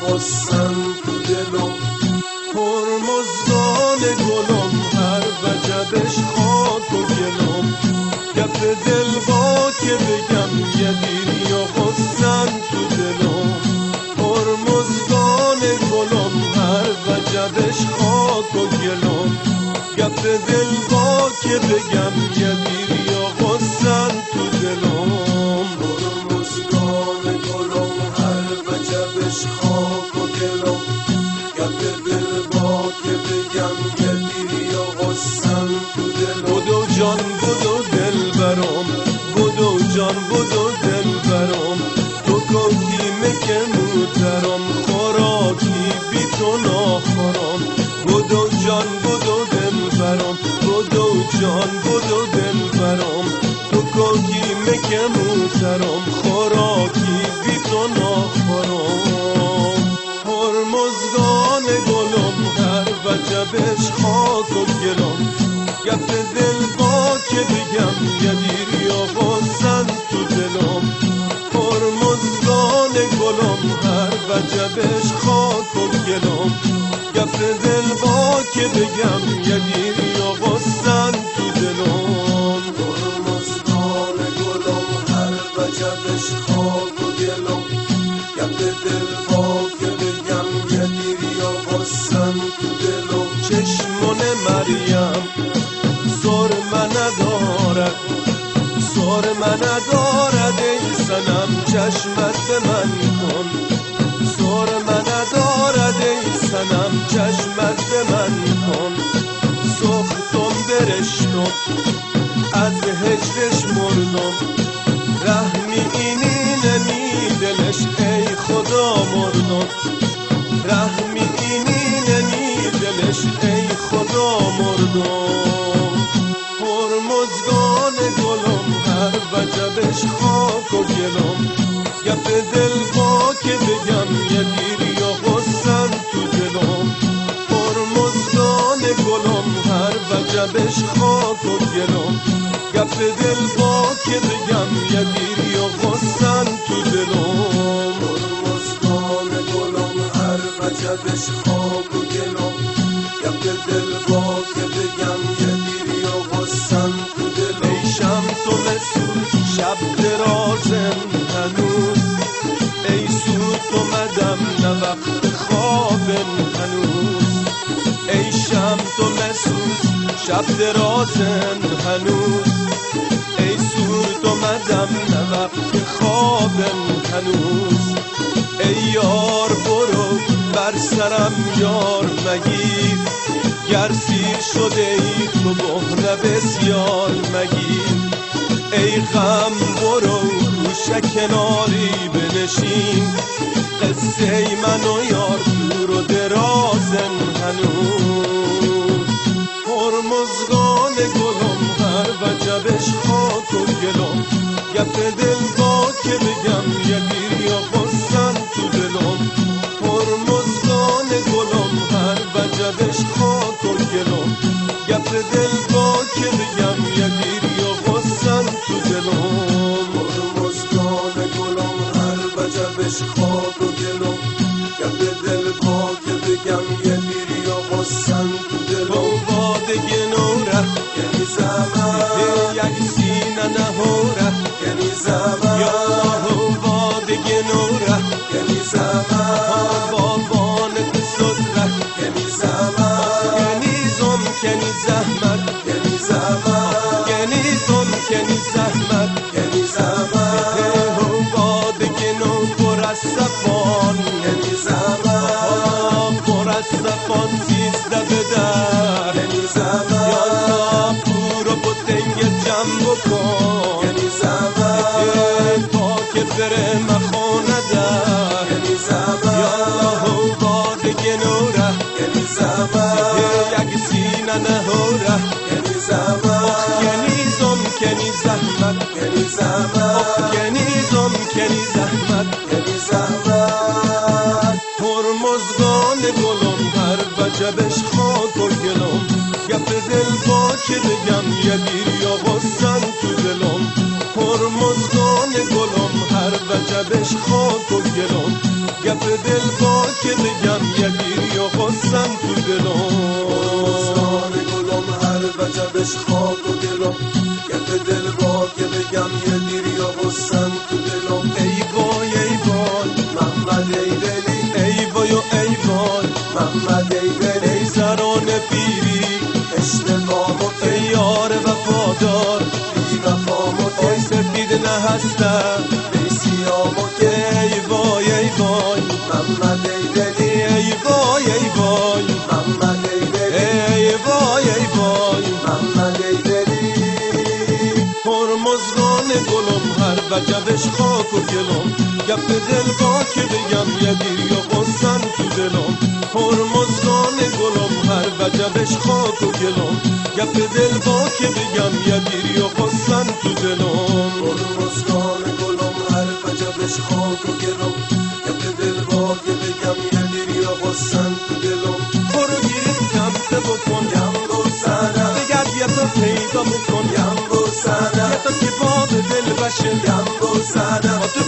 خواستن تو دلم هرمزگان گلم هر وجبش خاک و گلم گپ دل با که بگم یه دیری و خواستن تو دلم هرمزگان گلم هر وجبش خاک و گلم گپ دل با که بگم یه دیری و خواستن تو دلم هرمزگان گلم هر وجبش خاک و گلم گپ دل با که بگم یه دیری و خواستن تو دلم بدو جان بدو دل برام بدو جان بدو دل برام تو کوکی مکه موترام خوراکی بی تو ناخورام بدو جان بدو دل برام بدو جان بدو دل برام تو کوکی مکه موترام خوراکی بی تو ناخورام هرمزگان گلم هر وجبش خاک و گلم گپ دل با که بگم یه دیری آوازن تو دلم هرمزگان گلم هر وجبش خاک و گلم گپ دل با که بگم یه دیری آوازن تو دلم هرمزگان گلم هر وجبش خاک و گلم گپ دل با که بگم یه دیری آوازن تو دلم چشمان مریم سرمه ندارد سرمه ندارد ای صنم چشمت به من کن سرمه ندارد ای صنم چشمت به من کن سختم برشتم از هجرش مردم رحمی اینی نمی دلش ای خدا مردم رحمی اینی نمی دلش ای خدا مردم هرمزگان گلم هر وجبش خاک و گلم گپ دل با که بگم یه دیری و غصن تو دلم هرمزگان گلم هر وجبش خاک و گلم گپ دل با که بگم یه دیری و غصن تو دلم هرمزگان گلم هر وجبش خاک و گلم گپ دل با که بگم یه دیری و غصن تو دلم ای شمس و مسعود شب درازم هنوز ای سود اومدم نه وقت خوابم هنوز ای شمس و مسعود شب درازم هنوز ای سود اومدم نه وقت خوابم هنوز ای یار برو بر سرم یار مگیر گر سیر شده ای تو بحنه بسیار مگیر ای غم برو گوشه کناری بنشین قصه من و یار دور و درازن هنوز هرمزگان گلم هر وجبش خاک و گلم گپ دل با که بگم یه دیری و غصن تو دلم هرمزگان گلم هر وجبش خاک و گلم گپ دل با که بگم یه دیری و غصن تو دلم هرمزگان گلم هر وجبش خاک و گلم گپ دل با که بگم یه دیری و غصن تو دلم بادگی نوره یعنی زمان یک سینه نهوره یعنی زمان یا بادگی نوره یعنی مخانه ده یا الله باد گنوره یک سینه نهوره کنیزم کنی زحمت کنیزم کنی زحمت هرمزگان گلم هر وجبش خاک و گلم گپ دل با که بگم یه دیر یا غصن تو دلم هرمزگان گلم هر وجبش خاک و گلم گپ دل با که بگم یه دیر یا غصن تو دلم هرمزگان گلم هر وجبش خاک و گلم گپ دل با که بگم یه دیر یا غصن تو دلم ای وای ای وای محمد ای دلی ای وای و ای وای محمد ای دلی ای سران پیری اشتباه و ای یار وفادار بی وفا و ای سپید نه هسته بی سیام و ای وای ای وای محمد ای دلی ای وای ای وای محمد ای دلی ای وای ای وای محمد ای دلی هرمزگان گلم هر وجبش خاک و گلم گپ دل با که بگم یه دیر یا غصن تو دلم هرمزگان گلم هر وجبش خاک و گلم گپ دل با که بگم یه دیر یا غصن تو دلم هرمزگان گلم هر وجبش خاک و گلم گپ دل با که بگم یه دیر یا غصن تو دلم برو گیرید کمسه بکن یم بوسنم بگرد یه تا پیدا بکن یم بوسنم یه تا که باب دل بشه یم بوسنم تو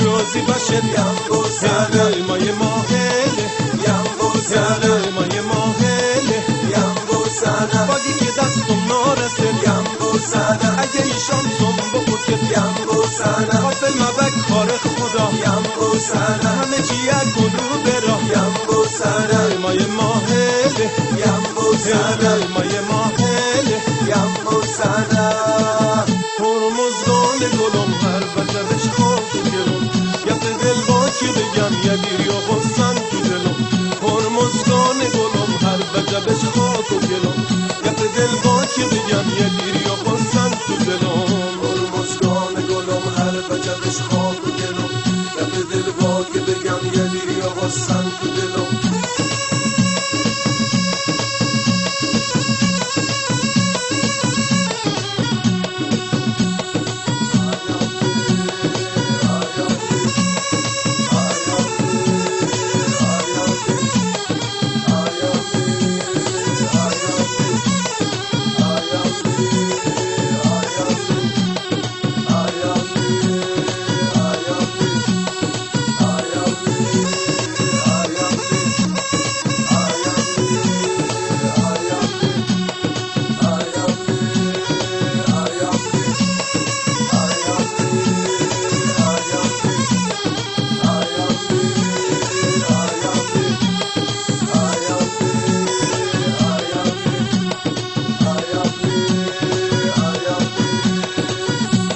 روزی باشه یم بوسنم مای ماهله یم بوسنم مای ماهله یم بوسنم باگی که دستم نارسه یم بوسنم اگه ایشان زنبو بکت یم بوسنم قافل مبک کار خدا یم بوسنم همه چی یک گلو برا یم بوسنم مای ماهله یم بوسنم مای ماهله یم بوسنم هرمزگان گلم هر وجبش خاک و گلم گپ دل با که بگم یه دیر یا غصن تو دلم هرمزگان گلم هر وجبش خاک و گلم گپ دل با که بگم یه دیر یا غصن تو دلم هرمزگان گلم هر وجبش خاک و گلم گپ دل با که بگم یه دیر یا غصن تو دلم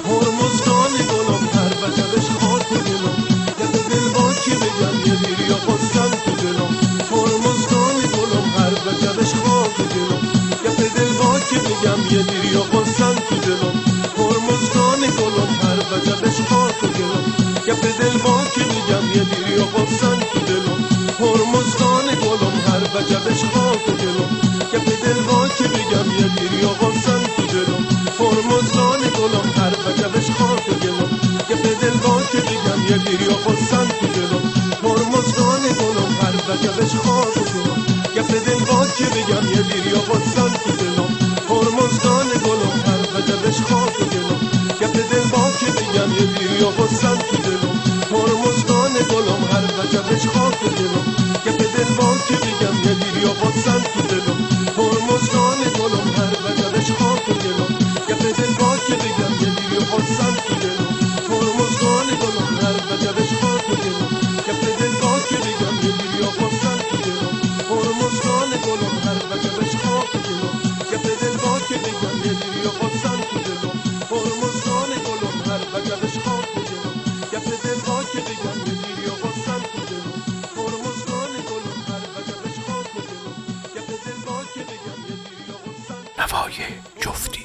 هرمزگان گلم هر وجبش خاک و گلم گپ دل با که بگم یه دیر یا غصن تو دلم هرمزگان گلم هر وجبش خاک و گلم گپ دل با که بگم یه دیر یا غصن تو دلم هرمزگان گلم هر وجبش خاک و گلم گپ دل با که بگم یه دیر یا غصن تو دلم هرمزگان گلم هر وجبش خاک و گلم گپ دل با که بگم یه دیر یا غصن تو دلم هرمزگان گلم هر وجبش خاک و گلم گپ دل با که بگم یه دیر یا غصن تو دلم هرمزگان گلم هر وجبش خاک و گلم گپ دل با که بگم یه دیر یا غصن تو دلم هرمزگان گلم هر وجبش خاک و گلم گپ دل با که بگم یه دیر یا غصن تو دلم هرمزگان گلم هر وجبش خاک و گلم گپ دل با که بگم یه دیر یا غصن تو دلم هرمزگان گلم هر وجبش خاک و گلم گپ دل با که بگم یه دیر یا غصن تو دلم هرمزگان گلم هر وجبش خاک و گلم گپ دل با که بگم یه دیر یا غصن تو دلم هرمزگان گلم هر وجبش خاک و گلم گپ دل با که بگم یه دیر یا غصن تو دلم هرمزگان گلم هر وجبش خاک و گلم گپ دل با که بگم یه دیر یا غصن تو دلم هرمزگان گلم هر وجبش خاک و گلم گپ دل با که بگم یه دیر یا غصن نوای جفتی